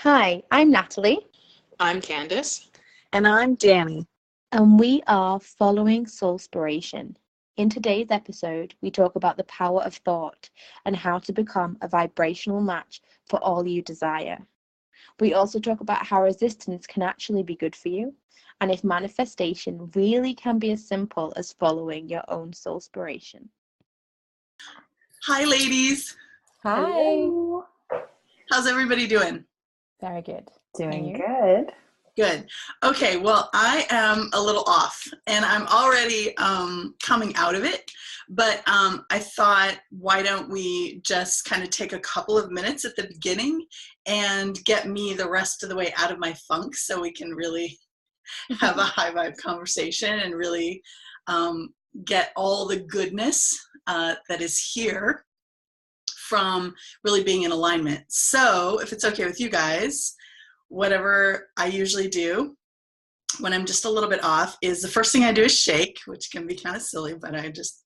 Hi, I'm Natalie, I'm Candice. And I'm Danny. and we are following Soulspiration. In today's episode, we talk about the power of thought and how to become a vibrational match for all you desire. We also talk about how resistance can actually be good for you, and if manifestation really can be as simple as following your own soulspiration. Hi, ladies. Hi. Hello. How's everybody doing? Very good. Doing good. Good. Okay, well, I am a little off, and I'm already coming out of it, but I thought, why don't we just kind of take a couple of minutes at the beginning and get me the rest of the way out of my funk so we can really have a high vibe conversation and really get all the goodness that is here from really being in alignment. So if it's okay with you guys, whatever I usually do when I'm just a little bit off is the first thing I do is shake, which can be kind of silly, but I just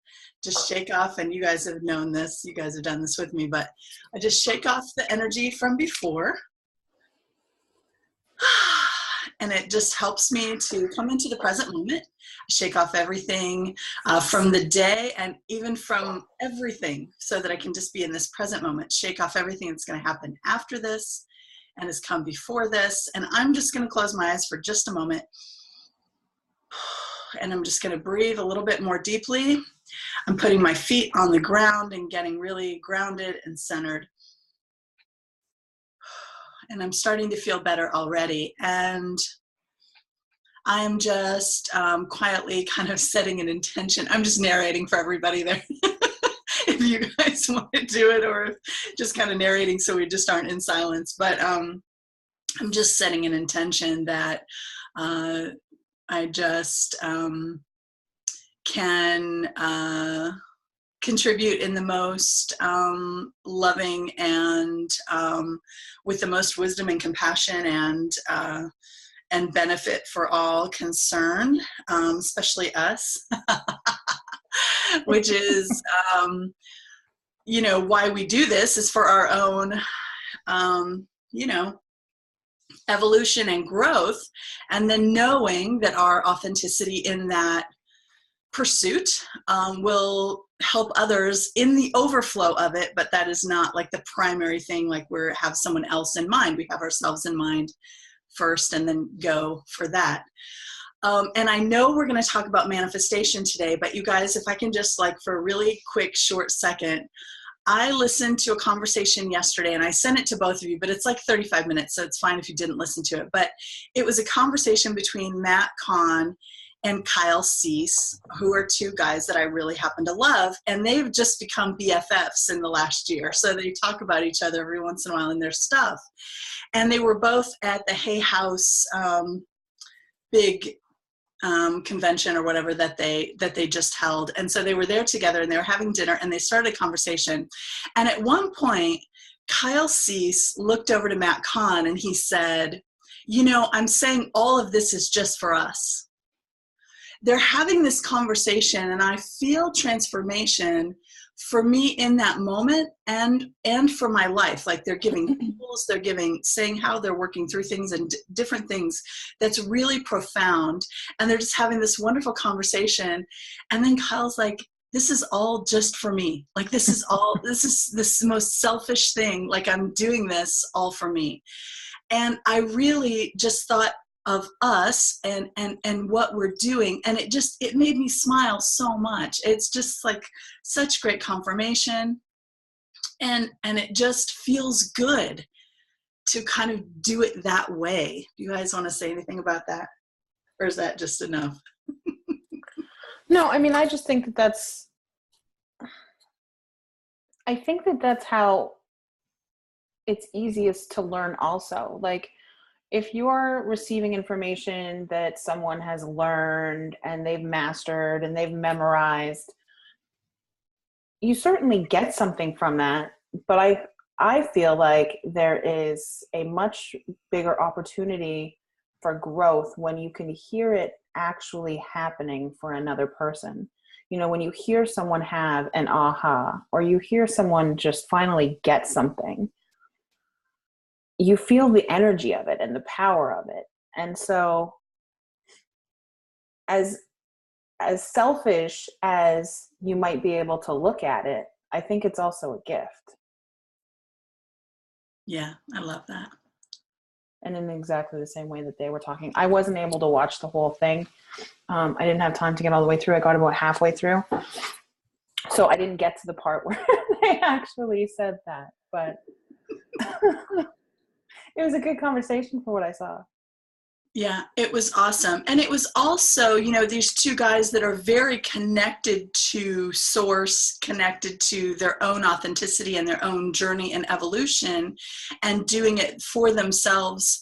shake off, and you guys have known this, you guys have done this with me, but I just shake off the energy from before. And it just helps me to come into the present moment. I shake off everything from the day and even from everything so that I can just be in this present moment. Shake off everything that's going to happen after this and has come before this. And I'm just going to close my eyes for just a moment. And I'm just going to breathe a little bit more deeply. I'm putting my feet on the ground and getting really grounded and centered. And I'm starting to feel better already. And I'm just quietly kind of setting an intention. I'm just narrating for everybody there. If you guys want to do it, or just kind of narrating so we just aren't in silence. But I'm just setting an intention that I just can contribute in the most loving and with the most wisdom and compassion and benefit for all concerned, especially us, which is, why we do this is for our own, evolution and growth, and then knowing that our authenticity in that pursuit will help others in the overflow of it, but that is not like the primary thing, like we have someone else in mind. We have ourselves in mind first and then go for that. And I know we're going to talk about manifestation today, but you guys, if I can just for a really quick short second, I listened to a conversation yesterday, and I sent it to both of you, but it's 35 minutes, so it's fine if you didn't listen to it. But it was a conversation between Matt Kahn and Kyle Cease, who are two guys that I really happen to love, and they've just become BFFs in the last year. So they talk about each other every once in a while in their stuff. And they were both at the Hay House big convention or whatever that they just held. And so they were there together, and they were having dinner, and they started a conversation. And at one point, Kyle Cease looked over to Matt Kahn and he said, I'm saying all of this is just for us. They're having this conversation, and I feel transformation for me in that moment and for my life. They're giving tools, saying how they're working through things and different things that's really profound. And they're just having this wonderful conversation. And then Kyle's like, this is all just for me. This is the most selfish thing. I'm doing this all for me. And I really just thought of us and what we're doing, and it made me smile so much. It's just such great confirmation, and it just feels good to kind of do it that way. Do you guys want to say anything about that, or is that just enough? No, I mean, I just think that's how it's easiest to learn also. If you're receiving information that someone has learned and they've mastered and they've memorized, you certainly get something from that. But I feel like there is a much bigger opportunity for growth when you can hear it actually happening for another person. When you hear someone have an aha, or you hear someone just finally get something, you feel the energy of it and the power of it. And so as selfish as you might be able to look at it, I think it's also a gift. Yeah, I love that. And in exactly the same way that they were talking. I wasn't able to watch the whole thing. I didn't have time to get all the way through. I got about halfway through. So I didn't get to the part where they actually said that. But it was a good conversation for what I saw. Yeah, it was awesome. And it was also, you know, these two guys that are very connected to source, connected to their own authenticity and their own journey and evolution, and doing it for themselves,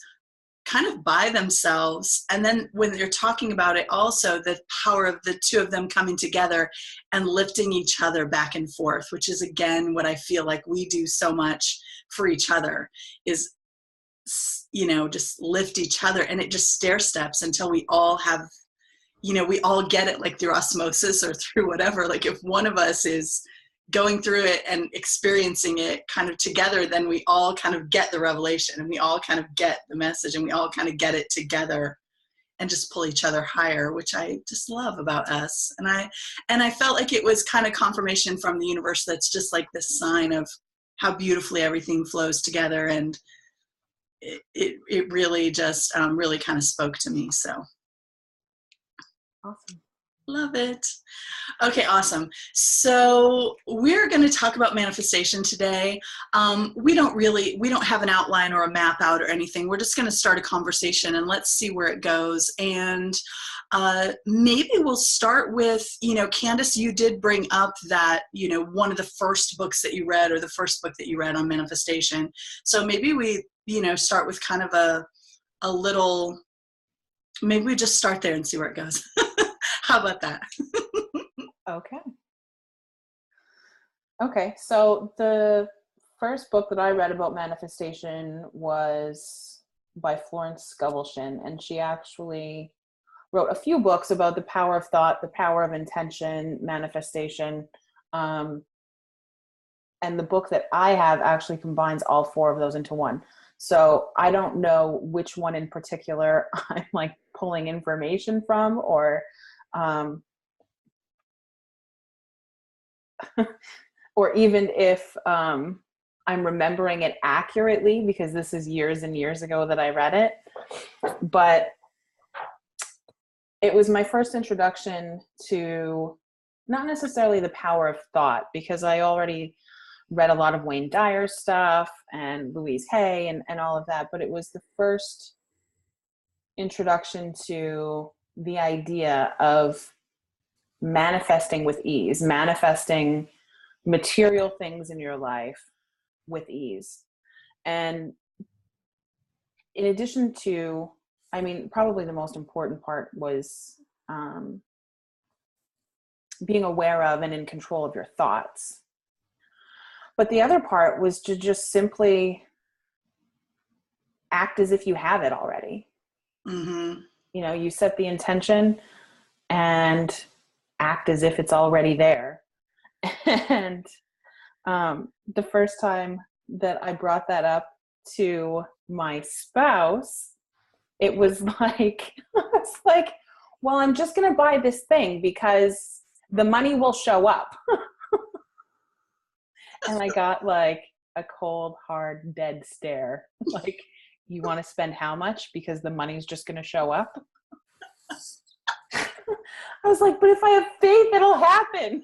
kind of by themselves. And then when they're talking about it, also the power of the two of them coming together and lifting each other back and forth, which is, again, what I feel like we do so much for each other, is, you know, just lift each other, and it just stair steps until we all have, you know, we all get it, like through osmosis or through whatever. Like if one of us is going through it and experiencing it kind of together, then we all kind of get the revelation, and we all kind of get the message, and we all kind of get it together and just pull each other higher, which I just love about us. And I felt like it was kind of confirmation from the universe that's just like this sign of how beautifully everything flows together. And it really just really kind of spoke to me. So Awesome. Love it. Okay, awesome. So we're going to talk about manifestation today. We don't have an outline or a map out or anything. We're just going to start a conversation and let's see where it goes. And maybe we'll start with, you know, Candace, you did bring up that, you know, one of the first books that you read, or the first book that you read on manifestation. So maybe we, you know, start with kind of a little, maybe we just start there and see where it goes. How about that? Okay. So the first book that I read about manifestation was by Florence Scovel-Shinn, and she actually wrote a few books about the power of thought, the power of intention, manifestation. And the book that I have actually combines all four of those into one. So I don't know which one in particular I'm like pulling information from, or or even if I'm remembering it accurately, because this is years and years ago that I read it. But it was my first introduction to not necessarily the power of thought, because I already read a lot of Wayne Dyer's stuff and Louise Hay and all of that, but it was the first introduction to the idea of manifesting with ease, manifesting material things in your life with ease. And in addition to, I mean, probably the most important part was being aware of and in control of your thoughts. But the other part was to just simply act as if you have it already. Mm-hmm. You know, you set the intention and act as if it's already there. And the first time that I brought that up to my spouse, it was like, well, I'm just going to buy this thing because the money will show up. And I got like a cold, hard, dead stare. Like, you want to spend how much? Because the money's just going to show up. I was like, but if I have faith, it'll happen.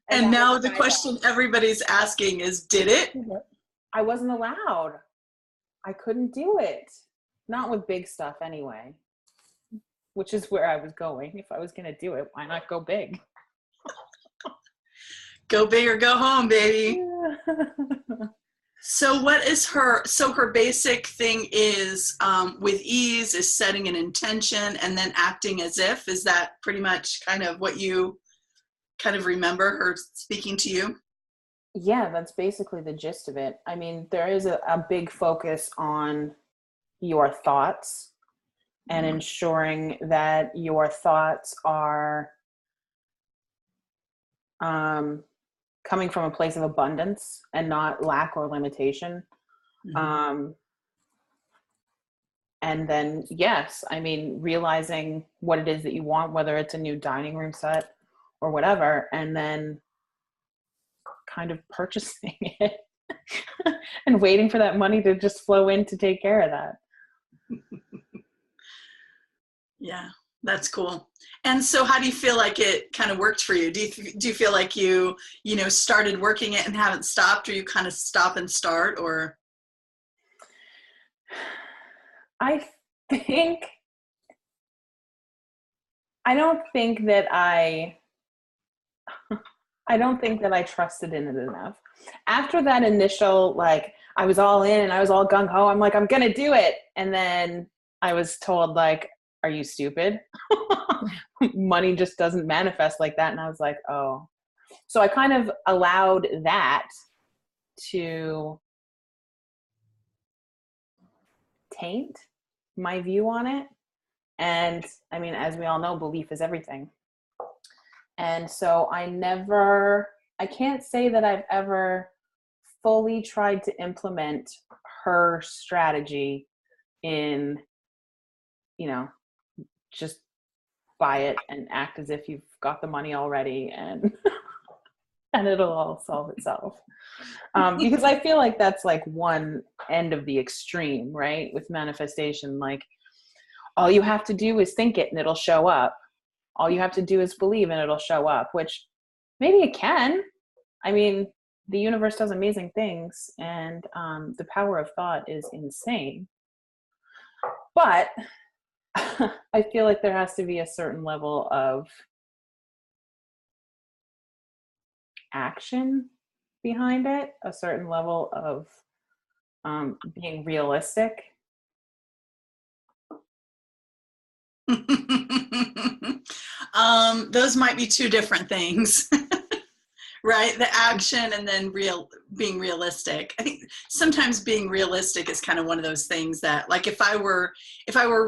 And now the question everybody's asking is, did it? I wasn't allowed. I couldn't do it. Not with big stuff anyway, which is where I was going. If I was going to do it, why not go big? Go big or go home, baby. So what is her basic thing is, with ease, is setting an intention and then acting as if. Is that pretty much kind of what you kind of remember her speaking to you? Yeah, that's basically the gist of it. I mean, there is a big focus on your thoughts and ensuring that your thoughts are coming from a place of abundance and not lack or limitation. Mm-hmm. And then, yes, I mean, realizing what it is that you want, whether it's a new dining room set or whatever, and then kind of purchasing it and waiting for that money to just flow in to take care of that. Yeah, that's cool. And so how do you feel like it kind of worked for you? Do you feel like you started working it and haven't stopped, or you kind of stop and start, or? I don't think that I trusted in it enough. After that initial, like, I was all in and I was all gung ho, I'm like, I'm going to do it. And then I was told, like, are you stupid? Money just doesn't manifest like that. And I was like, oh. So I kind of allowed that to taint my view on it. And I mean, as we all know, belief is everything. And so I can't say that I've ever fully tried to implement her strategy in, just buy it and act as if you've got the money already and and it'll all solve itself. Because I feel like that's like one end of the extreme, right? With manifestation, like, all you have to do is think it and it'll show up. All you have to do is believe and it'll show up, which maybe it can. I mean, the universe does amazing things, and the power of thought is insane. But I feel like there has to be a certain level of action behind it, a certain level of being realistic. Those might be two different things. Right? The action and then being realistic. I think sometimes being realistic is kind of one of those things that, like, if I were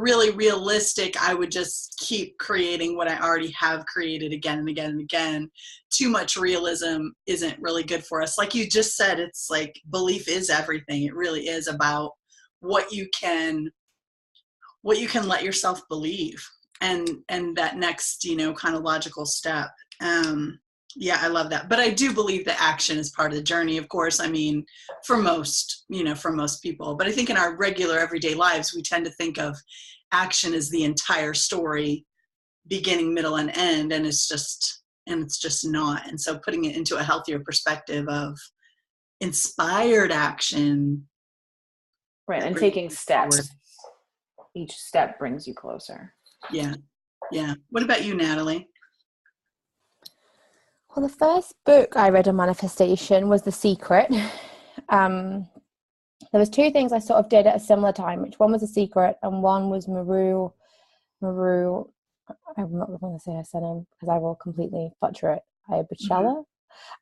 really realistic, I would just keep creating what I already have created again and again and again. Too much realism isn't really good for us. Like you just said, it's like belief is everything. It really is about what you can let yourself believe, and that next, kind of logical step. Yeah, I love that. But I do believe that action is part of the journey, of course. I mean, for most people. But I think in our regular everyday lives, we tend to think of action as the entire story, beginning, middle, and end. And it's just not. And so putting it into a healthier perspective of inspired action. Right. And taking steps. Forward. Each step brings you closer. Yeah. Yeah. What about you, Natalie? Well, the first book I read on manifestation was The Secret. There was two things I sort of did at a similar time, which one was The Secret and one was Maru. I'm not going to say her surname because I will completely butcher it. Bachella.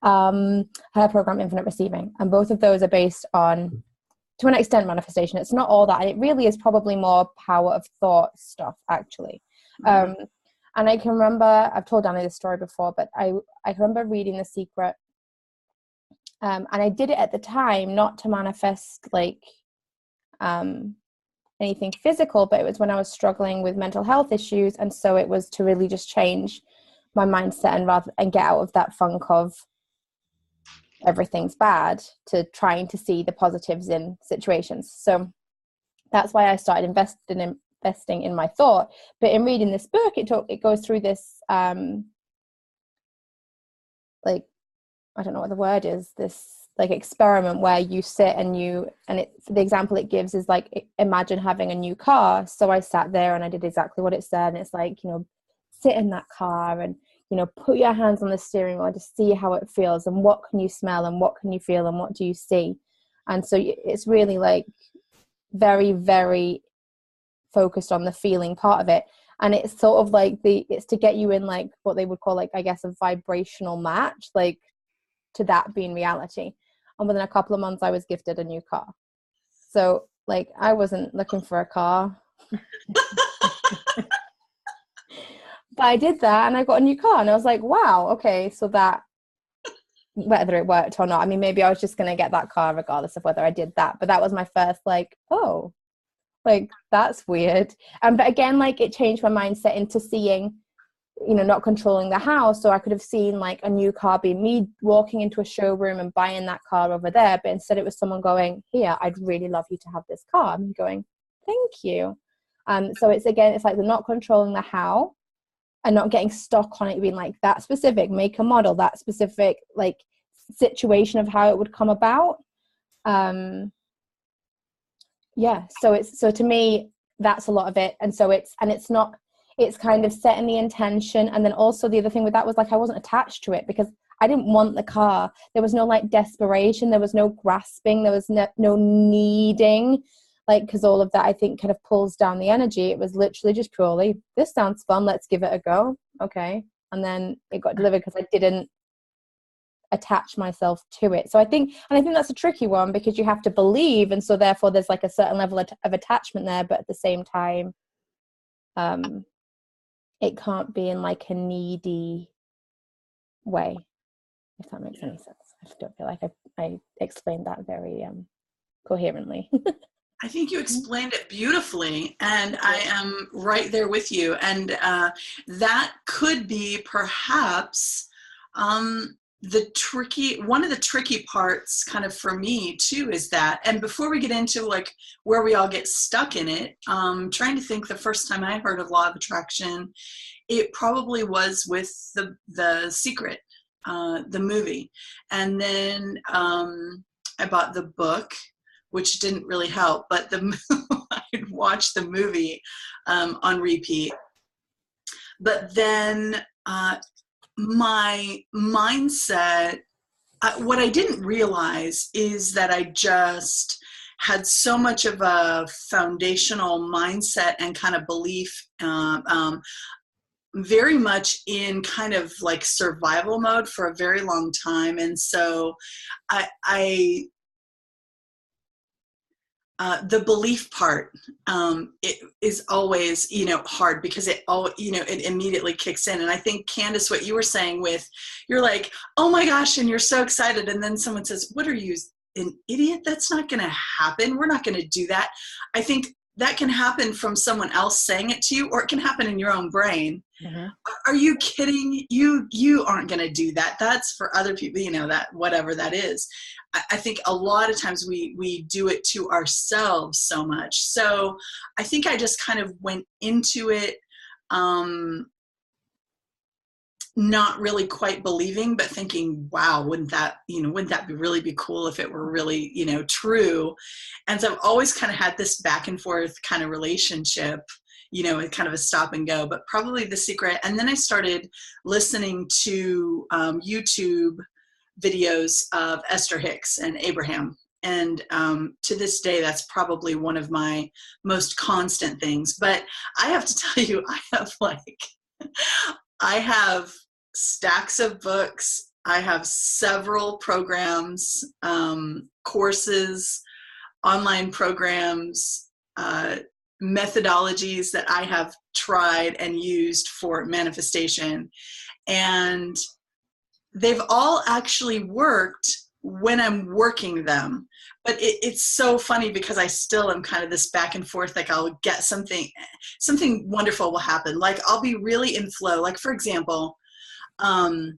Her program, Infinite Receiving. And both of those are based on, to an extent, manifestation. It's not all that. And it really is probably more power of thought stuff, actually. And I can remember, I've told Danny this story before, but I can remember reading The Secret. And I did it at the time, not to manifest like anything physical, but it was when I was struggling with mental health issues. And so it was to really just change my mindset and get out of that funk of everything's bad to trying to see the positives in situations. So that's why I started investing in my thought. But in reading this book, it goes through this like, I don't know what the word is, this like experiment where you sit and the example it gives is like, imagine having a new car. So I sat there and I did exactly what it said, and it's like, sit in that car and put your hands on the steering wheel to see how it feels, and what can you smell and what can you feel and what do you see. And so it's really like very, very focused on the feeling part of it, and it's sort of like it's to get you in like what they would call like, I guess, a vibrational match, like to that being reality. And within a couple of months I was gifted a new car. So like, I wasn't looking for a car but I did that and I got a new car, and I was like, wow, okay, so that whether it worked or not. I mean, maybe I was just going to get that car regardless of whether I did that. But that was my first, like, oh, like, that's weird. But again, like, it changed my mindset into seeing, you know, not controlling the house. So I could have seen like a new car being me walking into a showroom and buying that car over there. But instead it was someone going, here, I'd really love you to have this car. I'm going, thank you. So it's like they're not controlling the how and not getting stuck on it being like that specific make a model, that specific like situation of how it would come about. So to me, that's a lot of it. And so it's kind of setting the intention. And then also the other thing with that was like, I wasn't attached to it because I didn't want the car. There was no like desperation. There was no grasping. There was no needing, like, because all of that I think kind of pulls down the energy. It was literally just purely, this sounds fun, let's give it a go. Okay. And then it got delivered because I didn't attach myself to it. So I think that's a tricky one because you have to believe, and so therefore there's like a certain level of attachment there, but at the same time it can't be in like a needy way, if that makes any sense. I don't feel like I explained that very coherently. I think you explained it beautifully, and I am right there with you. And that could be perhaps one of the tricky parts kind of for me too is that, and before we get into like where we all get stuck in it, trying to think the first time I heard of law of attraction, it probably was with the Secret, the movie. And then I bought the book, which didn't really help, but I'd watch the movie on repeat. But then my mindset, what I didn't realize is that I just had so much of a foundational mindset and kind of belief, very much in kind of like survival mode for a very long time. And so the belief part, it is always, hard because it immediately kicks in. And I think, Candace, what you were saying you're like, oh my gosh, and you're so excited. And then someone says, what are you, an idiot? That's not going to happen. We're not going to do that. I think that can happen from someone else saying it to you, or it can happen in your own brain. Mm-hmm. Are you kidding? You aren't going to do that. That's for other people, that whatever that is. I think a lot of times we do it to ourselves so much. So I think I just kind of went into it, not really quite believing, but thinking, wow, wouldn't that really be cool if it were really, true? And so I've always kind of had this back and forth kind of relationship, kind of a stop and go, but probably The Secret. And then I started listening to YouTube videos of Esther Hicks and Abraham. And to this day, that's probably one of my most constant things. But I have to tell you, I have stacks of books. I have several programs, courses, online programs, methodologies that I have tried and used for manifestation. And they've all actually worked when I'm working them. But it's so funny because I still am kind of this back and forth, like I'll get something wonderful will happen. Like I'll be really in flow. Like for example, I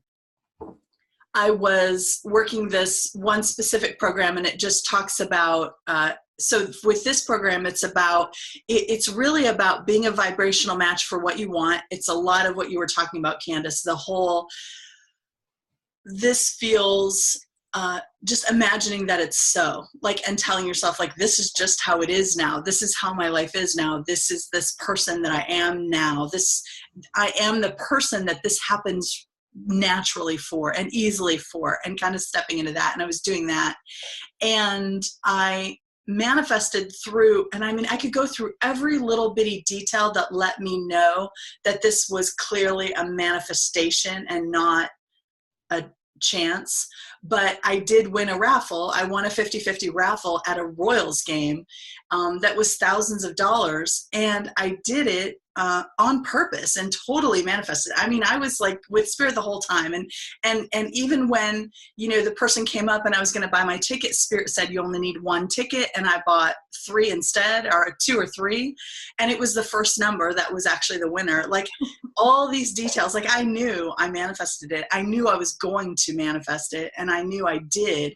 was working this one specific program and it just talks about, so with this program, it's really about being a vibrational match for what you want. It's a lot of what you were talking about, Candace, this feels, just imagining that it's so, like, and telling yourself, like, this is just how it is now. This is how my life is now. This is this person that I am now. I am the person that this happens naturally for and easily for, and kind of stepping into that. And I was doing that. And I manifested through, and I mean, I could go through every little bitty detail that let me know that this was clearly a manifestation and not a chance. But I did win a raffle. I won a 50-50 raffle at a Royals game that was thousands of dollars. And I did it on purpose and totally manifested. I mean, I was like with Spirit the whole time. And even when, the person came up and I was going to buy my ticket, Spirit said, you only need one ticket. And I bought 3 instead, or 2 or 3. And it was the first number that was actually the winner. Like all these details, like I knew I manifested it. I knew I was going to manifest it, and I knew I did.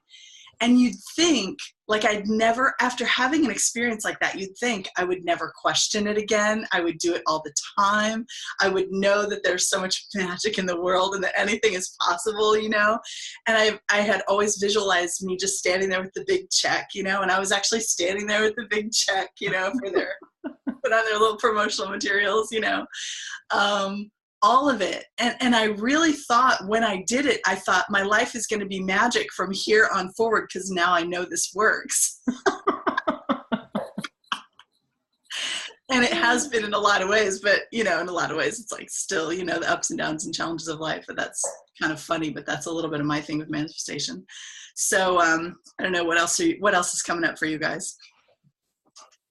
And you'd think, like after having an experience like that, you'd think I would never question it again. I would do it all the time. I would know that there's so much magic in the world and that anything is possible, And I had always visualized me just standing there with the big check, and I was actually standing there with the big check, for their, put on their little promotional materials, all of it. And I really thought when I did it, I thought my life is going to be magic from here on forward, because now I know this works. And it has been in a lot of ways, but, in a lot of ways, it's like still, the ups and downs and challenges of life. But that's kind of funny, but that's a little bit of my thing with manifestation. So I don't know, what else is coming up for you guys?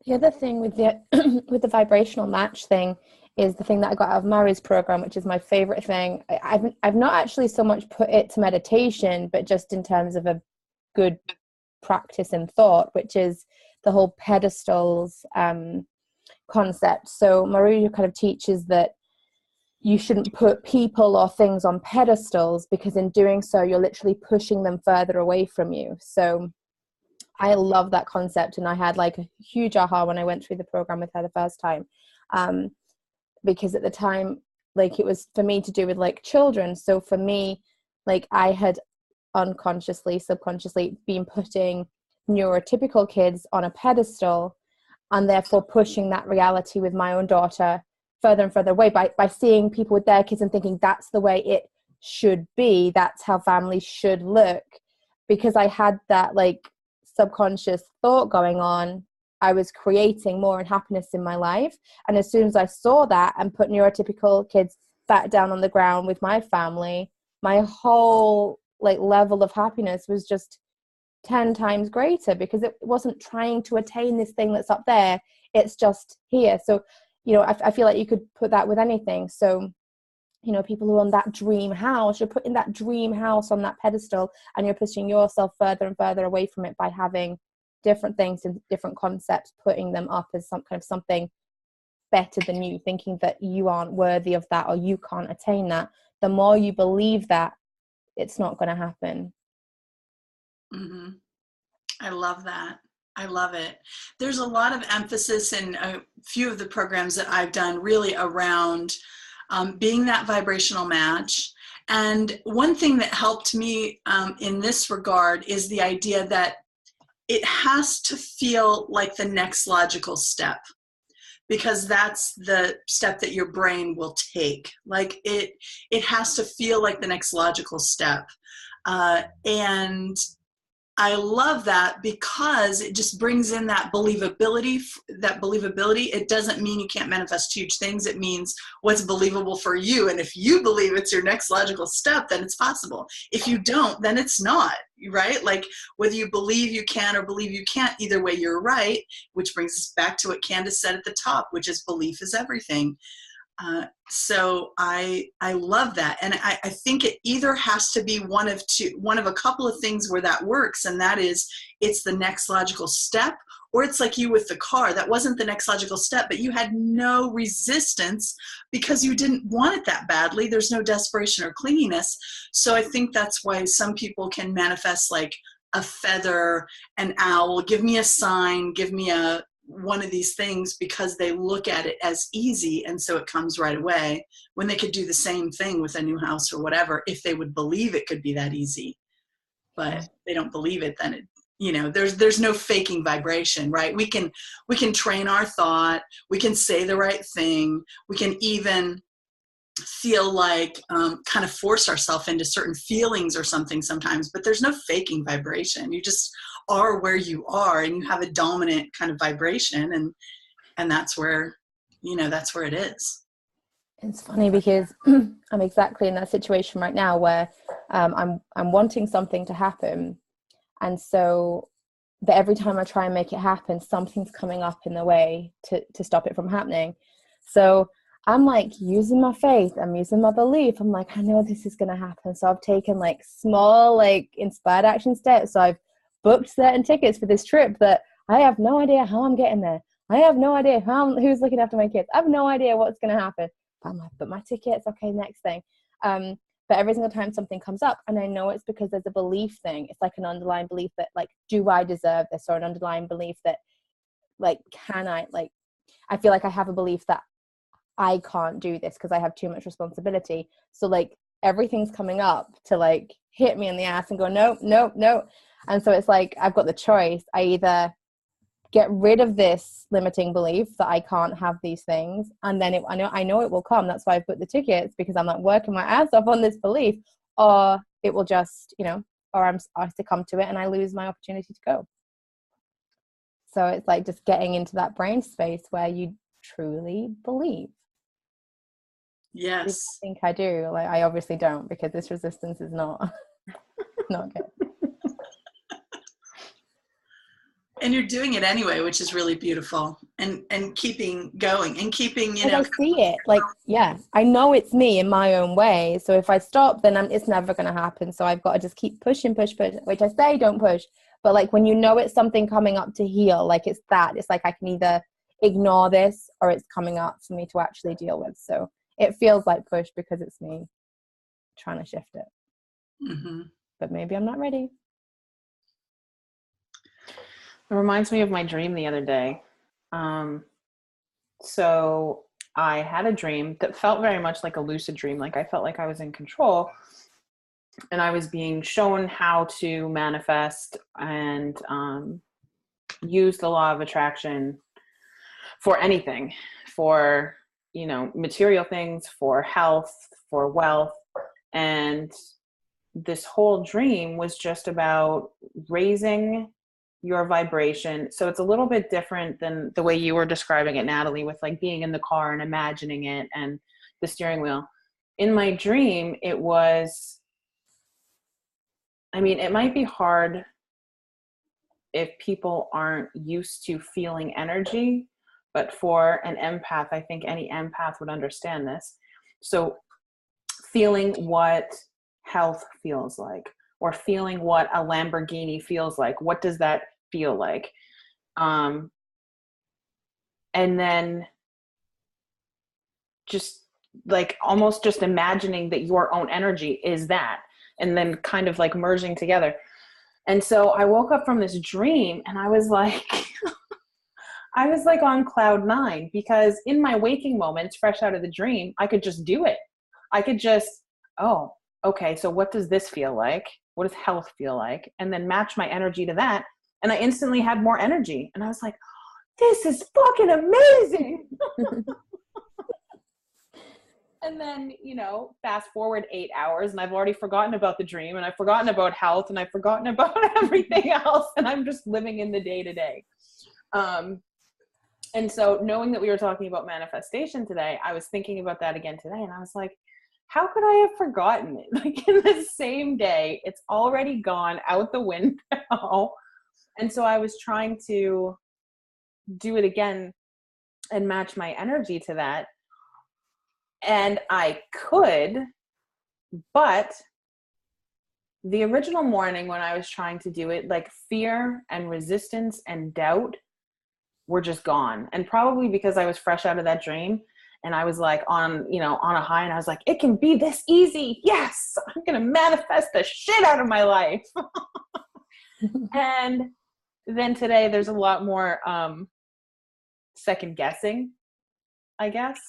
The other thing with the with the vibrational match thing is the thing that I got out of Mari's program, which is my favorite thing. I've not actually so much put it to meditation, but just in terms of a good practice and thought, which is the whole pedestals concept. So Marie kind of teaches that you shouldn't put people or things on pedestals, because in doing so, you're literally pushing them further away from you. So I love that concept, and I had like a huge aha when I went through the program with her the first time. Because at the time, like, it was for me to do with like children. So for me, like, I had unconsciously, subconsciously been putting neurotypical kids on a pedestal, and therefore pushing that reality with my own daughter further and further away by seeing people with their kids and thinking that's the way it should be. That's how families should look. Because I had that like subconscious thought going on, I was creating more unhappiness in my life. And as soon as I saw that and put neurotypical kids back down on the ground with my family, my whole like level of happiness was just 10 times greater, because it wasn't trying to attain this thing that's up there. It's just here. So, I feel like you could put that with anything. So, people who own that dream house, you're putting that dream house on that pedestal, and you're pushing yourself further and further away from it by having different things and different concepts, putting them up as some kind of something better than you, thinking that you aren't worthy of that or you can't attain that. The more you believe that, it's not going to happen. Mm-hmm. I love that. I love it. There's a lot of emphasis in a few of the programs that I've done really around being that vibrational match. And one thing that helped me in this regard is the idea that it has to feel like the next logical step, because that's the step that your brain will take. Like it has to feel like the next logical step. And I love that, because it just brings in that believability. It doesn't mean you can't manifest huge things. It means what's believable for you. And if you believe it's your next logical step, then it's possible. If you don't, then it's not, right? Like whether you believe you can or believe you can't, either way, you're right, which brings us back to what Candace said at the top, which is belief is everything. So I love that. And I think it either has to be one of a couple of things where that works. And that is, it's the next logical step, or it's like you with the car. That wasn't the next logical step, but you had no resistance because you didn't want it that badly. There's no desperation or clinginess. So I think that's why some people can manifest like a feather, an owl, give me a sign, give me one of these things, because they look at it as easy, and so it comes right away, when they could do the same thing with a new house or whatever if they would believe it could be that easy. But if they don't believe it, then there's no faking vibration, right? We can train our thought, we can say the right thing, we can even feel like kind of force ourselves into certain feelings or something sometimes, but there's no faking vibration. You just are where you are, and you have a dominant kind of vibration, and that's where it is. It's funny because I'm exactly in that situation right now where I'm wanting something to happen, and so but every time I try and make it happen, something's coming up in the way to stop it from happening. So I'm like using my faith, I'm using my belief. I'm like, I know this is going to happen. So I've taken like small, like inspired action steps. So I've booked certain tickets for this trip that I have no idea how I'm getting there. I have no idea who's looking after my kids. I have no idea what's going to happen. But I'm like, but my tickets, okay, next thing. But every single time something comes up, and I know it's because there's a belief thing. It's like an underlying belief that like, do I deserve this? Or an underlying belief that like, can I, like, I feel like I have a belief that I can't do this because I have too much responsibility. So like everything's coming up to like hit me in the ass and go, no, no, no. And so it's like, I've got the choice. I either get rid of this limiting belief that I can't have these things, and then I know it will come. That's why I've put the tickets, because I'm like working my ass off on this belief, or it will just, or I succumb to it and I lose my opportunity to go. So it's like just getting into that brain space where you truly believe. Yes. I think I do. Like, I obviously don't, because this resistance is not good. And you're doing it anyway, which is really beautiful, and keeping going and keeping, I see it. Like, yeah, I know it's me in my own way. So if I stop, then it's never going to happen. So I've got to just keep push, which I say don't push. But like when you know it's something coming up to heal, like it's like I can either ignore this or it's coming up for me to actually deal with. So it feels like push because it's me trying to shift it. Mm-hmm. But maybe I'm not ready. It reminds me of my dream the other day. So I had a dream that felt very much like a lucid dream. Like I felt like I was in control, and I was being shown how to manifest and use the law of attraction for anything, for, material things, for health, for wealth. And this whole dream was just about raising your vibration. So it's a little bit different than the way you were describing it, Natalie, with like being in the car and imagining it and the steering wheel. In my dream, it was, it might be hard if people aren't used to feeling energy, but for an empath, I think any empath would understand this. So feeling what health feels like, or feeling what a Lamborghini feels like. What does that feel like? And then just like almost just imagining that your own energy is that, and then kind of like merging together. And so I woke up from this dream and I was like, I was like on cloud 9, because in my waking moments, fresh out of the dream, I could just do it. I could just, oh, okay, so what does this feel like? What does health feel like? And then match my energy to that. And I instantly had more energy. And I was like, this is fucking amazing. And then, fast forward 8 hours and I've already forgotten about the dream, and I've forgotten about health, and I've forgotten about everything else. And I'm just living in the day to day. And so knowing that we were talking about manifestation today, I was thinking about that again today. And I was like, how could I have forgotten it? Like in the same day, it's already gone out the window. And so I was trying to do it again and match my energy to that. And I could, but the original morning when I was trying to do it, like fear and resistance and doubt were just gone. And probably because I was fresh out of that dream and I was like on a high, and I was like, it can be this easy. Yes, I'm going to manifest the shit out of my life. And then today there's a lot more second guessing, I guess.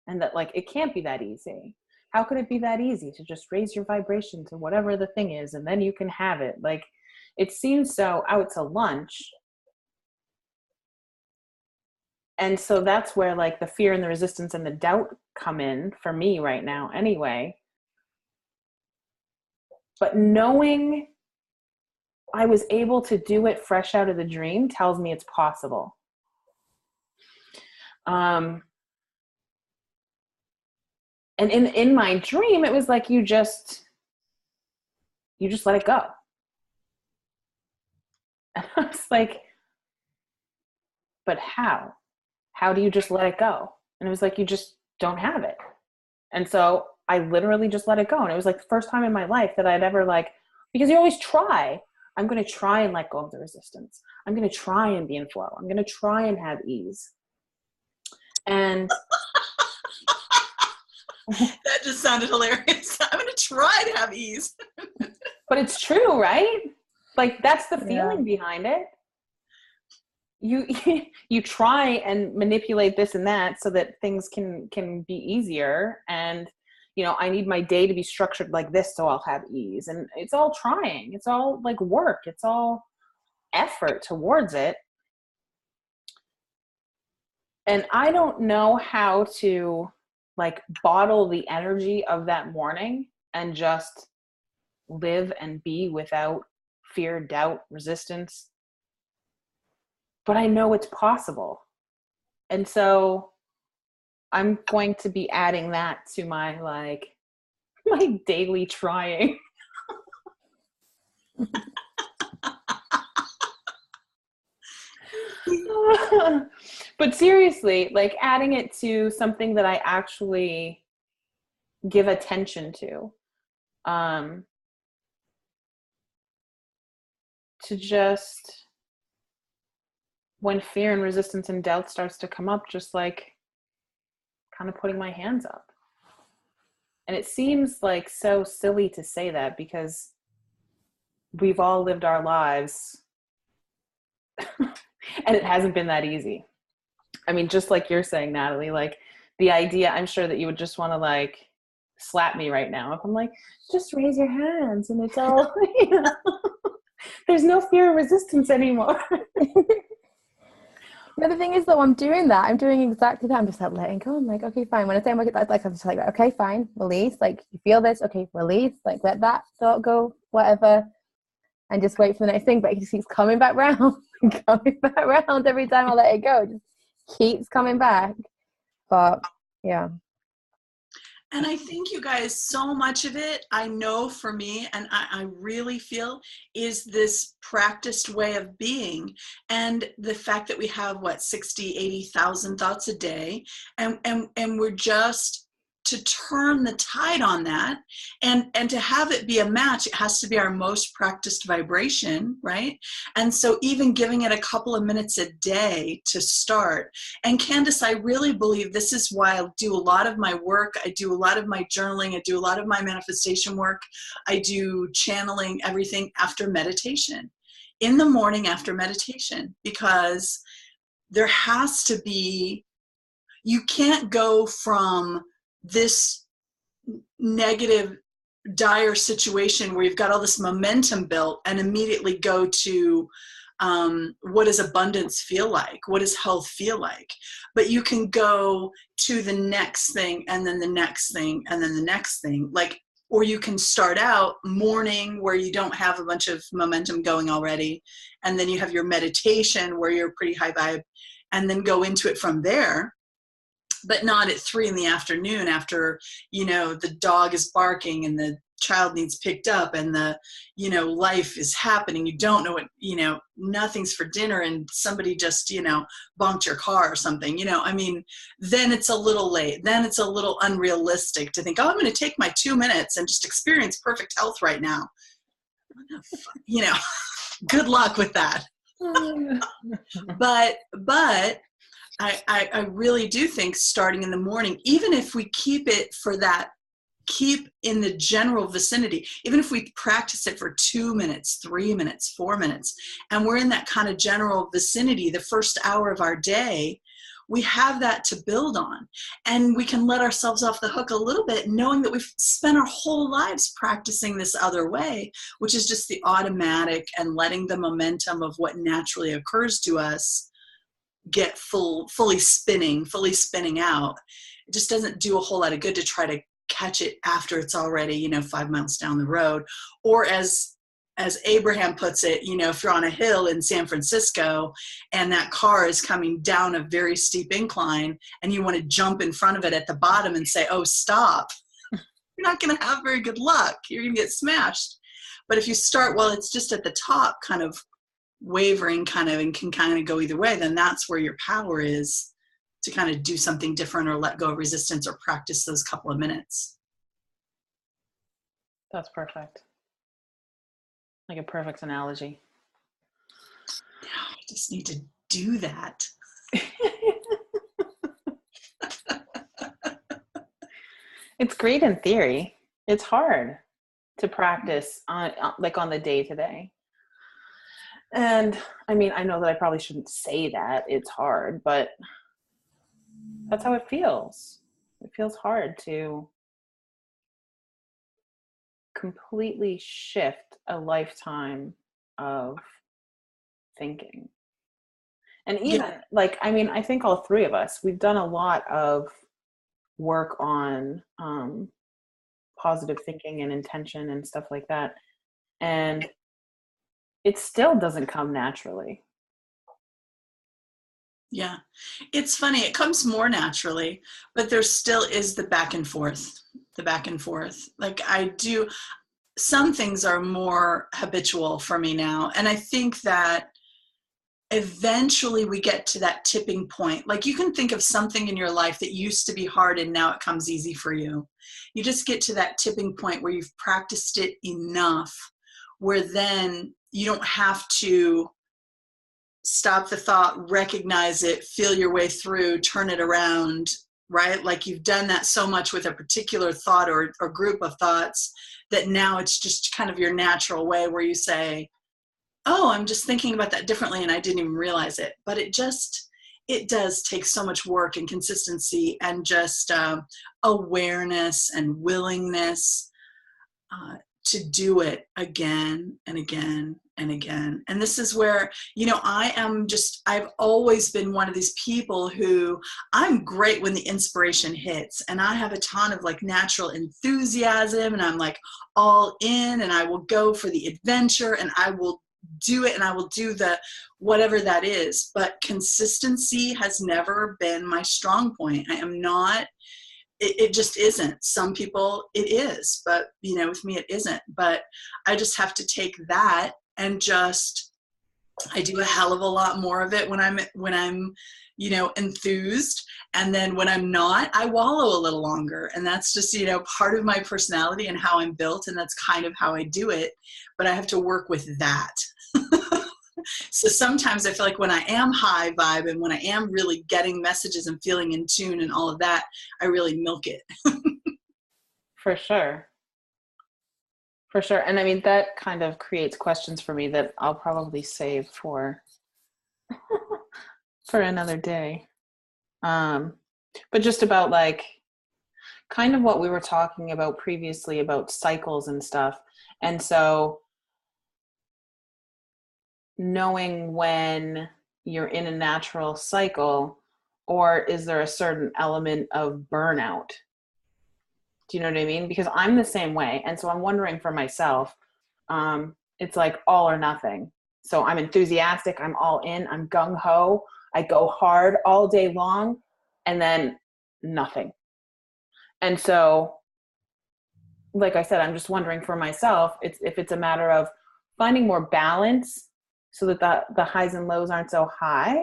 And that like, it can't be that easy. How could it be that easy to just raise your vibration to whatever the thing is and then you can have it? Like, it seems so out to lunch. And so that's where like the fear and the resistance and the doubt come in for me right now anyway. But knowing I was able to do it fresh out of the dream tells me it's possible. And in my dream, it was like you just let it go. And I was like, but how? How do you just let it go? And it was like, you just don't have it. And so I literally just let it go. And it was like the first time in my life that I'd ever like, because you always try, I'm going to try and let go of the resistance. I'm going to try and be in flow. I'm going to try and have ease. And that just sounded hilarious. I'm going to try to have ease. But it's true, right? Like that's the feeling behind it. You try and manipulate this and that so that things can be easier. And, you know, I need my day to be structured like this so I'll have ease. And it's all trying. It's all like work. It's all effort towards it. And I don't know how to like bottle the energy of that morning and just live and be without fear, doubt, resistance. But I know it's possible. And so I'm going to be adding that to my my daily trying. But seriously, like adding it to something that I actually give attention to just, when fear and resistance and doubt starts to come up, just like kind of putting my hands up. And it seems like so silly to say that because we've all lived our lives and it hasn't been that easy. I mean, just like you're saying, Natalie, like the idea, I'm sure that you would just want to like slap me right now if I'm like, just raise your hands and it's all, you know, there's no fear or resistance anymore. The other thing is, though, I'm doing that. I'm doing exactly that. I'm just like letting go. I'm like, okay, fine. When I say I'm like, I'm just like, okay, fine, release. Like, you feel this, okay, release. Like, let that thought go, whatever, and just wait for the next thing. But it just keeps coming back round, coming back round every time I let it go. It just keeps coming back. But yeah. And I think, you guys, so much of it, I know for me, and I really feel, is this practiced way of being. And the fact that we have, 60, 80,000 thoughts a day. And we're just, to turn the tide on that and to have it be a match, it has to be our most practiced vibration, right? And so even giving it a couple of minutes a day to start. And Candace, I really believe this is why I do a lot of my work. I do a lot of my journaling. I do a lot of my manifestation work. I do channeling, everything after meditation, in the morning after meditation, because there has to be, you can't go from this negative, dire situation where you've got all this momentum built and immediately go to what does abundance feel like? What does health feel like? But you can go to the next thing and then the next thing and then the next thing. Like, or you can start out morning where you don't have a bunch of momentum going already. And then you have your meditation where you're pretty high vibe, and then go into it from there. But not at 3 PM after, the dog is barking and the child needs picked up and the, life is happening. You don't know what, nothing's for dinner and somebody just, bonked your car or something, then it's a little late. Then it's a little unrealistic to think, oh, I'm going to take my 2 minutes and just experience perfect health right now. Good luck with that. But I really do think starting in the morning, even if we keep it for that, keep in the general vicinity, even if we practice it for 2 minutes, 3 minutes, 4 minutes, and we're in that kind of general vicinity, the first hour of our day, we have that to build on. And we can let ourselves off the hook a little bit, knowing that we've spent our whole lives practicing this other way, which is just the automatic and letting the momentum of what naturally occurs to us get fully spinning out. It just doesn't do a whole lot of good to try to catch it after it's already 5 miles down the road. Or as Abraham puts it, if you're on a hill in San Francisco and that car is coming down a very steep incline and you want to jump in front of it at the bottom and say, oh, stop, you're not going to have very good luck. You're going to get smashed. But if you start while it's just at the top, kind of wavering and can kind of go either way, then that's where your power is to kind of do something different or let go of resistance or practice those couple of minutes. That's perfect. Like a perfect analogy. I just need to do that. It's great in theory. It's hard to practice on the day to day. And I mean, I know that I probably shouldn't say that it's hard, but that's how it feels. It feels hard to completely shift a lifetime of thinking. And even I think all three of us, we've done a lot of work on positive thinking and intention and stuff like that. And it still doesn't come naturally. Yeah. It's funny. It comes more naturally, but there still is the back and forth. Like some things are more habitual for me now. And I think that eventually we get to that tipping point. Like, you can think of something in your life that used to be hard and now it comes easy for you. You just get to that tipping point where you've practiced it enough where then you don't have to stop the thought, recognize it, feel your way through, turn it around, right? Like, you've done that so much with a particular thought or group of thoughts that now it's just kind of your natural way where you say, oh, I'm just thinking about that differently and I didn't even realize it. But it does take so much work and consistency and just awareness and willingness to do it again and again and again. And this is where, I've always been one of these people who, I'm great when the inspiration hits and I have a ton of like natural enthusiasm and I'm like all in and I will go for the adventure and I will do it and I will do the whatever that is. But consistency has never been my strong point. I am not, it just isn't. Some people it is, but with me it isn't. But I just have to take that and I do a hell of a lot more of it when I'm enthused. And then when I'm not, I wallow a little longer. And that's just, part of my personality and how I'm built. And that's kind of how I do it. But I have to work with that. So sometimes I feel like when I am high vibe and when I am really getting messages and feeling in tune and all of that, I really milk it. For sure. For sure. And I mean, that kind of creates questions for me that I'll probably save for another day. But just about like kind of what we were talking about previously about cycles and stuff. And so knowing when you're in a natural cycle, or is there a certain element of burnout? Do you know what I mean? Because I'm the same way. And so I'm wondering for myself, it's like all or nothing. So I'm enthusiastic, I'm all in, I'm gung-ho, I go hard all day long, and then nothing. And so, like I said, I'm just wondering for myself, if it's a matter of finding more balance so that the highs and lows aren't so high,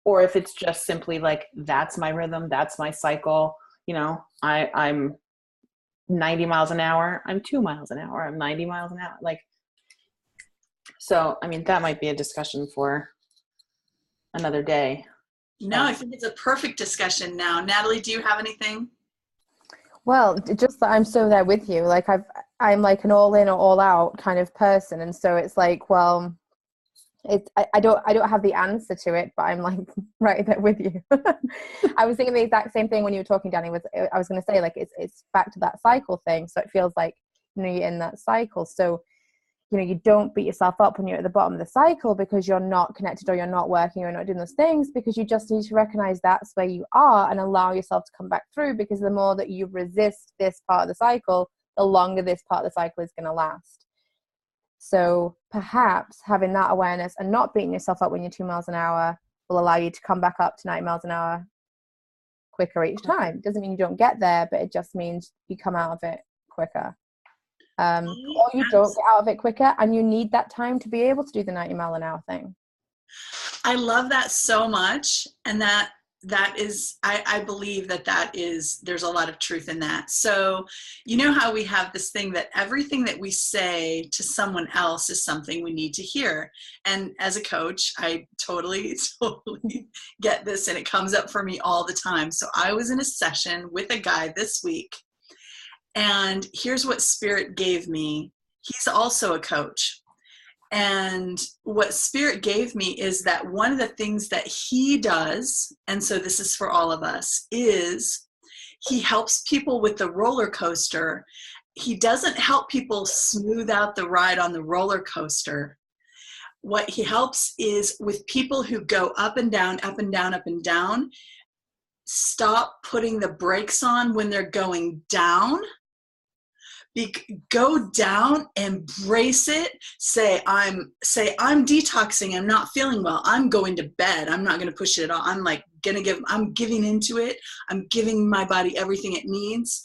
or if it's just simply like, that's my rhythm, that's my cycle. I'm 90 miles an hour, I'm 2 miles an hour, I'm 90 miles an hour. So, I mean, that might be a discussion for another day. No, I think it's a perfect discussion now. Natalie, do you have anything? Well, just that I'm so there with you. Like I'm like an all in or all out kind of person. And so it's like, well, I don't have the answer to it, but I'm like right there with you. I was thinking the exact same thing when you were talking, Danny. I was going to say, like, it's back to that cycle thing. So it feels like, you're in that cycle. So, you don't beat yourself up when you're at the bottom of the cycle because you're not connected or you're not working or not doing those things, because you just need to recognize that's where you are and allow yourself to come back through, because the more that you resist this part of the cycle, the longer this part of the cycle is going to last. So perhaps having that awareness and not beating yourself up when you're 2 miles an hour will allow you to come back up to 90 miles an hour quicker each time. Doesn't mean you don't get there, but it just means you come out of it quicker. Or you don't get out of it quicker, and you need that time to be able to do the 90 mile an hour thing. I love that so much. And that is, I believe that is, there's a lot of truth in that. So, you know how we have this thing that everything that we say to someone else is something we need to hear. And as a coach, I totally get this, and it comes up for me all the time. So I was in a session with a guy this week, and here's what Spirit gave me. He's also a coach. And what Spirit gave me is that one of the things that he does, and so this is for all of us, is he helps people with the roller coaster. He doesn't help people smooth out the ride on the roller coaster. What he helps is with people who go up and down, up and down, up and down, stop putting the brakes on when they're going down. Go down, embrace it, say I'm detoxing, I'm not feeling well, I'm going to bed, I'm not going to push it at all, I'm giving into it, I'm giving my body everything it needs,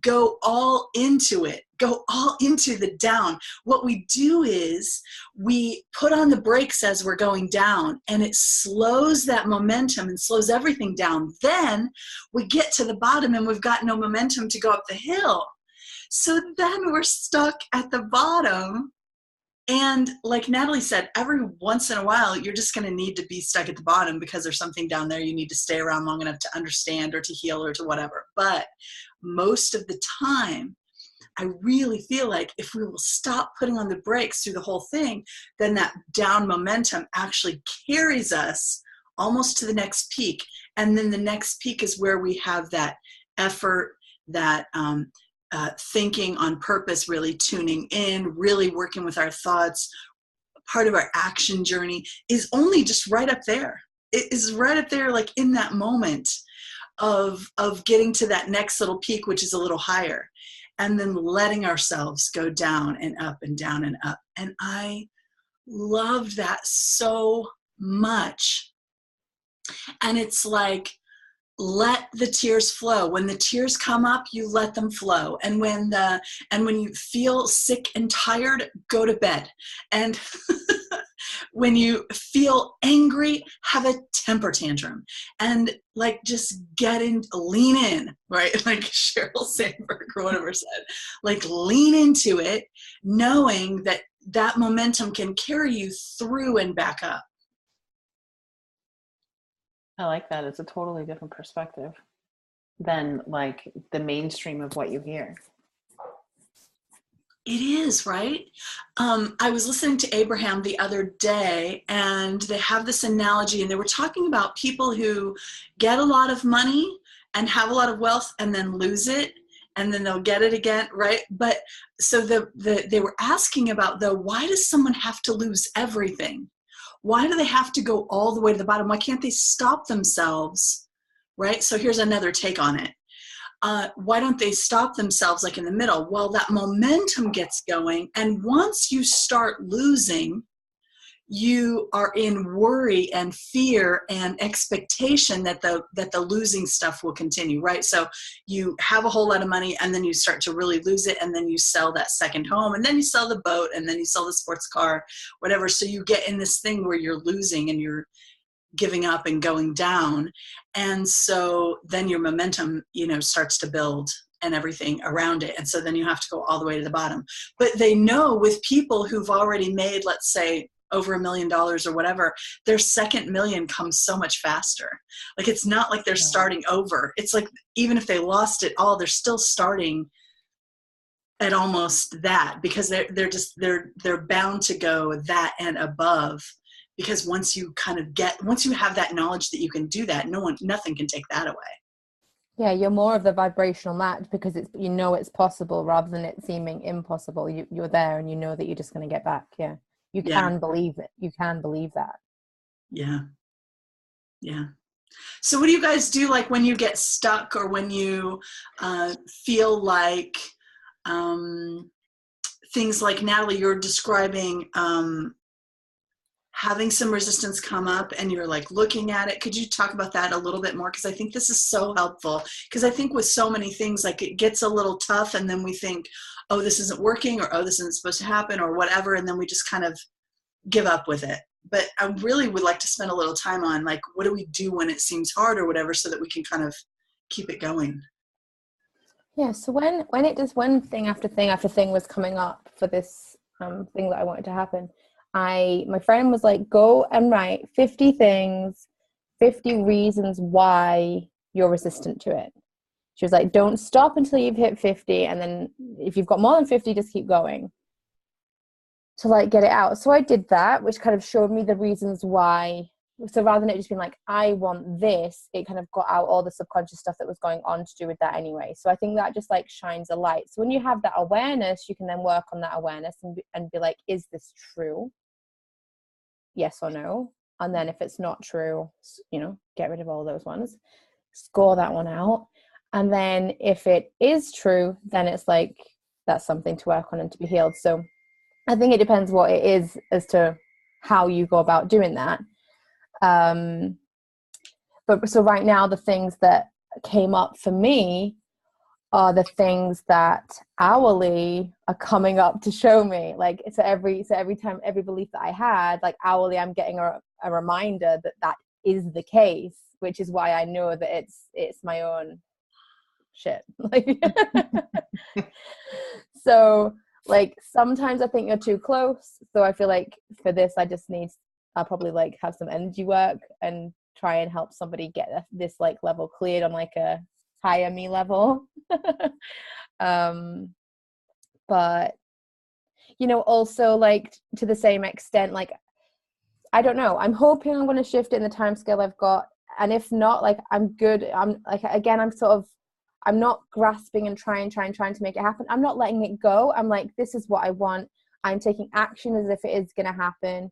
go all into it, go all into the down. What we do is we put on the brakes as we're going down, and it slows that momentum and slows everything down. Then we get to the bottom and we've got no momentum to go up the hill. So then we're stuck at the bottom. And like Natalie said, every once in a while, you're just going to need to be stuck at the bottom because there's something down there you need to stay around long enough to understand or to heal or to whatever. But most of the time, I really feel like if we will stop putting on the brakes through the whole thing, then that down momentum actually carries us almost to the next peak. And then the next peak is where we have that effort, that thinking on purpose, really tuning in, really working with our thoughts. Part of our action journey is only just right up there. It is right up there, like in that moment of getting to that next little peak, which is a little higher, and then letting ourselves go down and up and down and up. And I loved that so much. And it's like, let the tears flow. When the tears come up, you let them flow. And when you feel sick and tired, go to bed. And when you feel angry, have a temper tantrum. And like just lean in, right? Like Sheryl Sandberg or whatever said, like lean into it, knowing that that momentum can carry you through and back up. I like that. It's a totally different perspective than like the mainstream of what you hear. It is, right? I was listening to Abraham the other day, and they have this analogy, and they were talking about people who get a lot of money and have a lot of wealth and then lose it, and then they'll get it again, right? But so they were asking about, though, why does someone have to lose everything? Why do they have to go all the way to the bottom? Why can't they stop themselves, right? So here's another take on it. Why don't they stop themselves like in the middle? Well, that momentum gets going. And once you start losing, you are in worry and fear and expectation that the losing stuff will continue, right? So you have a whole lot of money, and then you start to really lose it, and then you sell that second home, and then you sell the boat, and then you sell the sports car, whatever. So you get in this thing where you're losing and you're giving up and going down. And so then your momentum, starts to build and everything around it. And so then you have to go all the way to the bottom. But they know with people who've already made, let's say, over $1 million or whatever, their second million comes so much faster. Like, it's not like they're starting over. It's like, even if they lost it all, they're still starting at almost that, because they're bound to go that and above. Because once you have that knowledge that you can do that, nothing can take that away. Yeah, you're more of the vibrational match because it's possible rather than it seeming impossible. You're there and you know that you're just going to get back. Yeah. You can believe it. You can believe that. Yeah. Yeah. So what do you guys do, like when you get stuck or when you feel like things like, Natalie, you're describing having some resistance come up and you're like looking at it. Could you talk about that a little bit more? Because I think this is so helpful. Because I think with so many things, like it gets a little tough and then we think, oh, this isn't working, or oh, this isn't supposed to happen, or whatever. And then we just kind of give up with it. but I really would like to spend a little time on, like, what do we do when it seems hard or whatever, so that we can kind of keep it going. Yeah, so when it does, when thing after thing after thing was coming up for this thing that I wanted to happen, my friend was like, go and write 50 things, 50 reasons why you're resistant to it. She was like, don't stop until you've hit 50, and then if you've got more than 50, just keep going to like get it out. So I did that, which kind of showed me the reasons why. So rather than it just being like, I want this, it kind of got out all the subconscious stuff that was going on to do with that anyway. So I think that just like shines a light. So when you have that awareness, you can then work on that awareness and be like, is this true? Yes or no? And then if it's not true, you know, get rid of all those ones, score that one out. And then if it is true, then it's like, that's something to work on and to be healed. So I think it depends what it is as to how you go about doing that. But so right now, the things that came up for me are the things that hourly are coming up to show me. Like, so every time, every belief that I had, like hourly, I'm getting a reminder that that is the case, which is why I know that it's my own shit. Like, so like sometimes I think you're too close. So I feel like for this, I'll probably like have some energy work and try and help somebody get this like level cleared on like a higher me level. But you know, also like to the same extent, like I don't know, I'm hoping I'm going to shift it in the time scale I've got, and if not, like I'm good. I'm like, again, I'm not grasping and trying to make it happen. I'm not letting it go. I'm like, this is what I want. I'm taking action as if it is going to happen.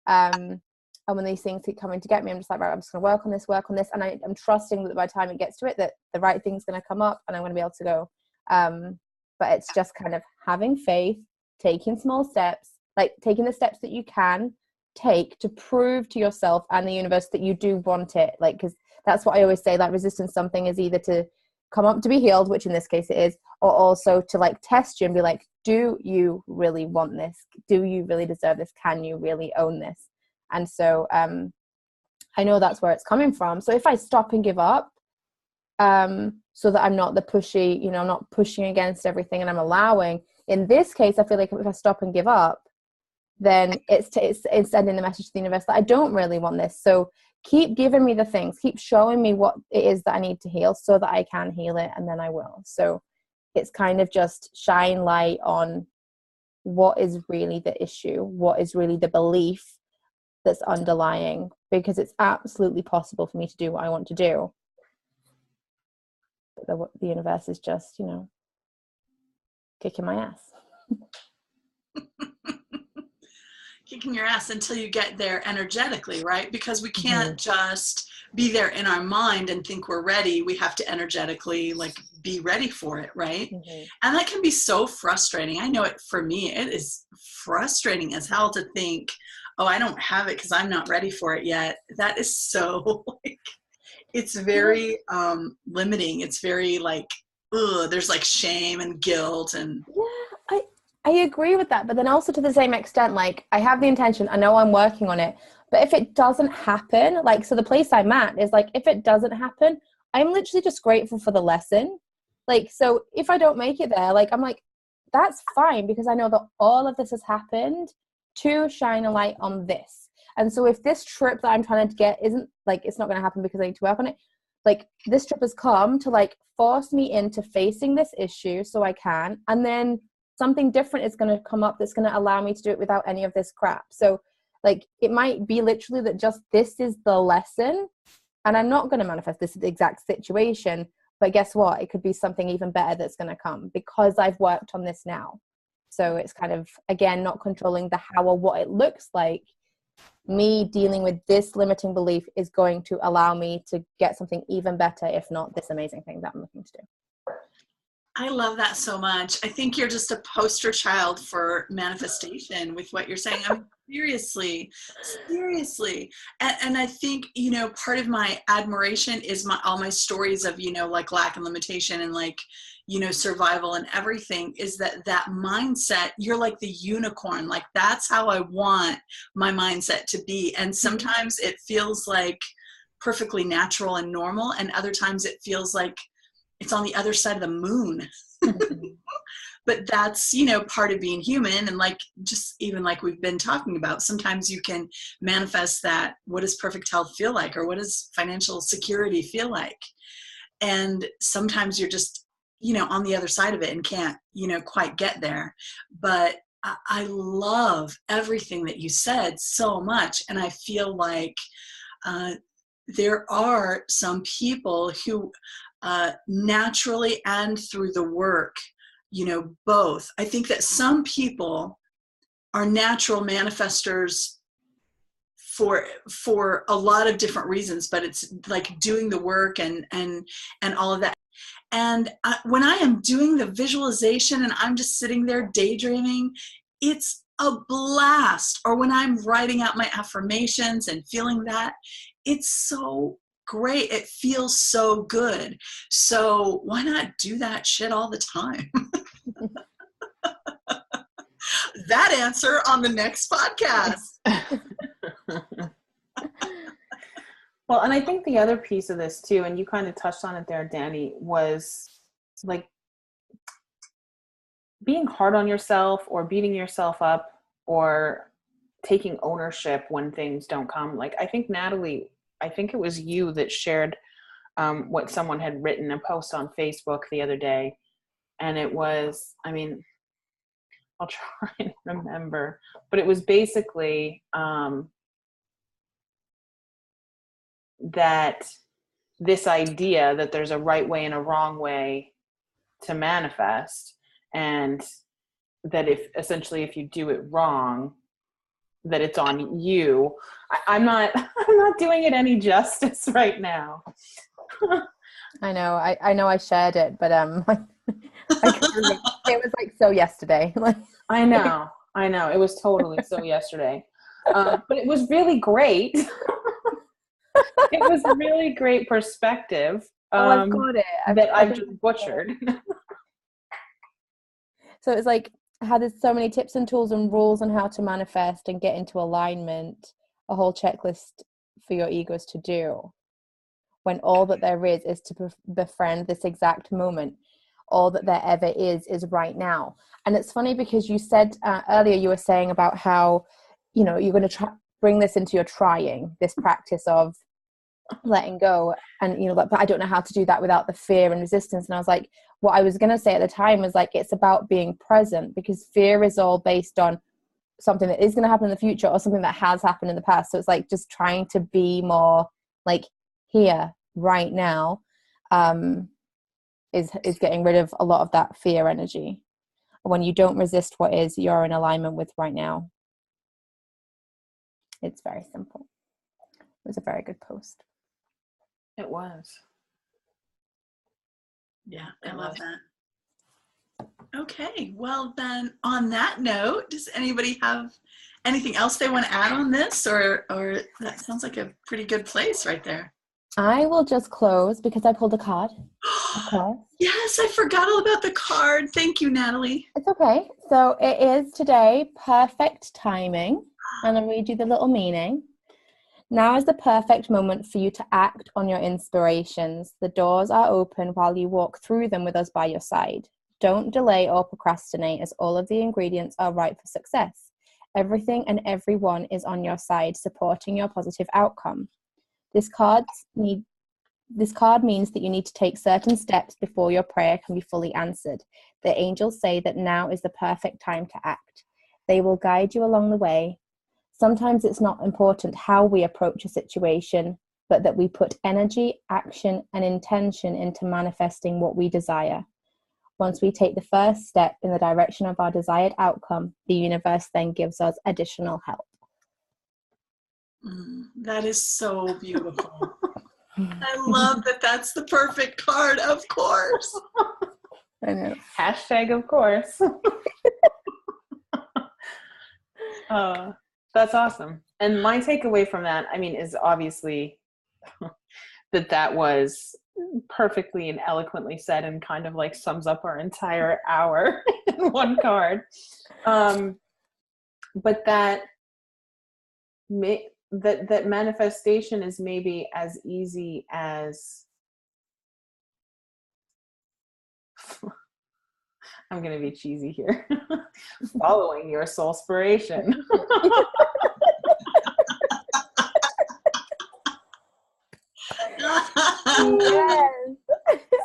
And when these things keep coming to get me, I'm just like, right, I'm just going to work on this. And I'm trusting that by the time it gets to it, that the right thing's going to come up and I'm going to be able to go. But it's just kind of having faith, taking small steps, like taking the steps that you can take to prove to yourself and the universe that you do want it. Like, because that's what I always say, like resistance something is either to come up to be healed, which in this case it is, or also to like test you and be like, do you really want this? Do you really deserve this? Can you really own this? And so I know that's where it's coming from. So if I stop and give up, so that I'm not the pushy, you know, I'm not pushing against everything and I'm allowing, in this case, I feel like if I stop and give up, then it's sending the message to the universe that I don't really want this. So keep giving me the things, keep showing me what it is that I need to heal so that I can heal it, and then I will. So it's kind of just shine light on what is really the issue, what is really the belief that's underlying, because it's absolutely possible for me to do what I want to do. But the universe is just, you know, kicking my ass. Kicking your ass until you get there energetically, right? Because we can't just be there in our mind and think we're ready. We have to energetically like be ready for it, right? And that can be so frustrating. I know it, for me, it is frustrating as hell to think, oh, I don't have it because I'm not ready for it yet. That is so like, it's very limiting. It's very like, there's like shame and guilt and I agree with that, but then also to the same extent, like I have the intention, I know I'm working on it, but if it doesn't happen, like, so the place I'm at is like, if it doesn't happen, I'm literally just grateful for the lesson. Like, so if I don't make it there, like, I'm like, that's fine, because I know that all of this has happened to shine a light on this. And so if this trip that I'm trying to get isn't like, it's not going to happen because I need to work on it, like this trip has come to like force me into facing this issue so I can, and then something different is going to come up that's going to allow me to do it without any of this crap. So like, it might be literally that just this is the lesson, and I'm not going to manifest this exact situation, but guess what? It could be something even better that's going to come because I've worked on this now. So it's kind of, again, not controlling the how or what it looks like. Me dealing with this limiting belief is going to allow me to get something even better, if not this amazing thing that I'm looking to do. I love that so much. I think you're just a poster child for manifestation with what you're saying. I mean, Seriously. And I think, part of my admiration is all my stories of, like lack and limitation and like, survival and everything, is that mindset. You're like the unicorn. Like that's how I want my mindset to be. And sometimes it feels like perfectly natural and normal. And other times it feels like it's on the other side of the moon. But that's, part of being human. And like, just even like we've been talking about, sometimes you can manifest that. What does perfect health feel like? Or what does financial security feel like? And sometimes you're just, on the other side of it and can't, quite get there. But I love everything that you said so much. And I feel like there are some people who naturally and through the work, both. I think that some people are natural manifestors for a lot of different reasons, but it's like doing the work and all of that. And when I am doing the visualization and I'm just sitting there daydreaming, it's a blast. Or when I'm writing out my affirmations and feeling that, it's so great. It feels so good. So why not do that shit all the time? That answer on the next podcast. Well, and I think the other piece of this too, and you kind of touched on it there, Danny, was like being hard on yourself or beating yourself up or taking ownership when things don't come. Like, I think, Natalie, I think it was you that shared what someone had written, a post on Facebook the other day. And it was, I mean, I'll try and remember, but it was basically that this idea that there's a right way and a wrong way to manifest, and that if you do it wrong, that it's on you. I'm not doing it any justice right now. I know I shared it, but I can't remember. It was like so yesterday. I know it was totally so yesterday, but it was really great. It was really great perspective. I've got it. I've just butchered. So it's like how there's so many tips and tools and rules on how to manifest and get into alignment, a whole checklist for your egos to do, when all that there is to befriend this exact moment. All that there ever is right now. And it's funny because you said earlier, you were saying about how, you're going to bring this into your trying, this practice of letting go. And, but I don't know how to do that without the fear and resistance. And I was like, what I was going to say at the time was like, it's about being present, because fear is all based on something that is going to happen in the future or something that has happened in the past. So it's like just trying to be more like here right now, is getting rid of a lot of that fear energy. When you don't resist what is, you're in alignment with right now. It's very simple. It was a very good post. It was. Yeah, I love that. Okay, well then, on that note, does anybody have anything else they want to add on this, or that sounds like a pretty good place right there? I will just close because I pulled a card. Okay. Yes, I forgot all about the card. Thank you, Natalie. It's okay. So it is today perfect timing, and I'll read you the little meaning. Now is the perfect moment for you to act on your inspirations. The doors are open while you walk through them with us by your side. Don't delay or procrastinate, as all of the ingredients are right for success. Everything and everyone is on your side, supporting your positive outcome. This card means that you need to take certain steps before your prayer can be fully answered. The angels say that now is the perfect time to act. They will guide you along the way. Sometimes it's not important how we approach a situation, but that we put energy, action, and intention into manifesting what we desire. Once we take the first step in the direction of our desired outcome, the universe then gives us additional help. That is so beautiful. I love that that's the perfect card, of course. I know. Hashtag of course. That's awesome. And my takeaway from that, I mean, is obviously that was perfectly and eloquently said and kind of like sums up our entire hour in one card. But that manifestation is maybe as easy as I'm going to be cheesy here. Following your soulspiration. Yes.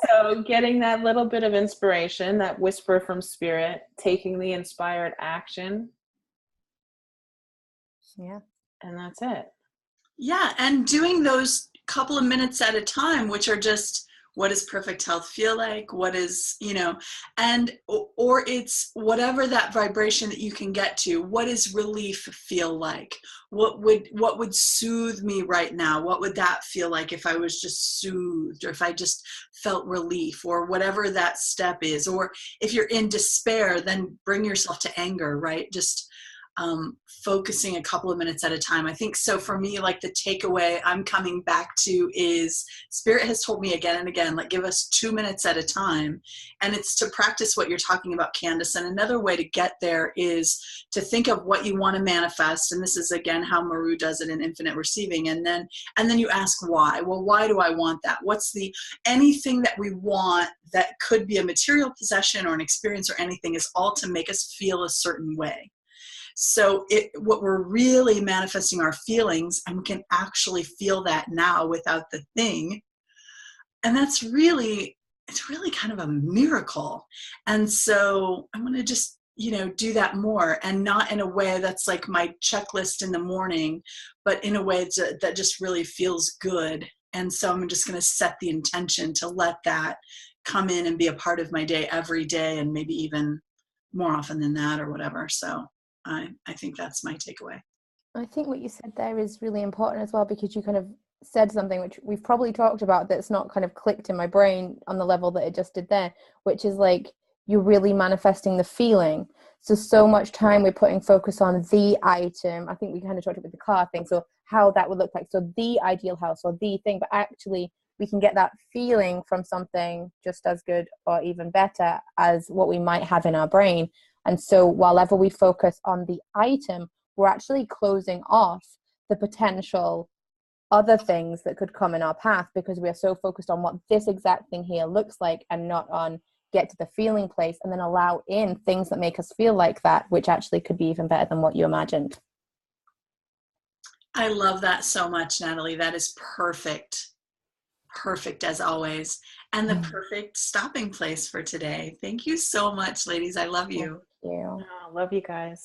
So getting that little bit of inspiration, that whisper from spirit, taking the inspired action. Yeah. And that's it. Yeah, and doing those couple of minutes at a time, which are just, what does perfect health feel like? What is, and, or it's whatever that vibration that you can get to. What does relief feel like? What would soothe me right now? What would that feel like if I was just soothed, or if I just felt relief, or whatever that step is? Or if you're in despair, then bring yourself to anger, right? Just focusing a couple of minutes at a time. I think so for me, like the takeaway I'm coming back to is Spirit has told me again and again, like give us 2 minutes at a time. And it's to practice what you're talking about, Candace. And another way to get there is to think of what you want to manifest. And this is again how Maru does it in Infinite Receiving. And then you ask why. Well, why do I want that? What's anything that we want that could be a material possession or an experience or anything is all to make us feel a certain way. So what we're really manifesting our feelings, and we can actually feel that now without the thing. And it's really kind of a miracle. And so I'm going to just, do that more, and not in a way that's like my checklist in the morning, but in a way that just really feels good. And so I'm just going to set the intention to let that come in and be a part of my day every day, and maybe even more often than that or whatever. So I think that's my takeaway. I think what you said there is really important as well, because you kind of said something which we've probably talked about that's not kind of clicked in my brain on the level that it just did there, which is like you're really manifesting the feeling. So much time we're putting focus on the item. I think we kind of talked about the car thing, so how that would look like, so the ideal house or the thing, but actually we can get that feeling from something just as good or even better as what we might have in our brain. And so while ever we focus on the item, we're actually closing off the potential other things that could come in our path, because we are so focused on what this exact thing here looks like, and not on get to the feeling place and then allow in things that make us feel like that, which actually could be even better than what you imagined. I love that so much, Natalie. That is perfect. Perfect as always. And the perfect stopping place for today. Thank you so much, ladies. I love you. Thank you. Oh, love you guys.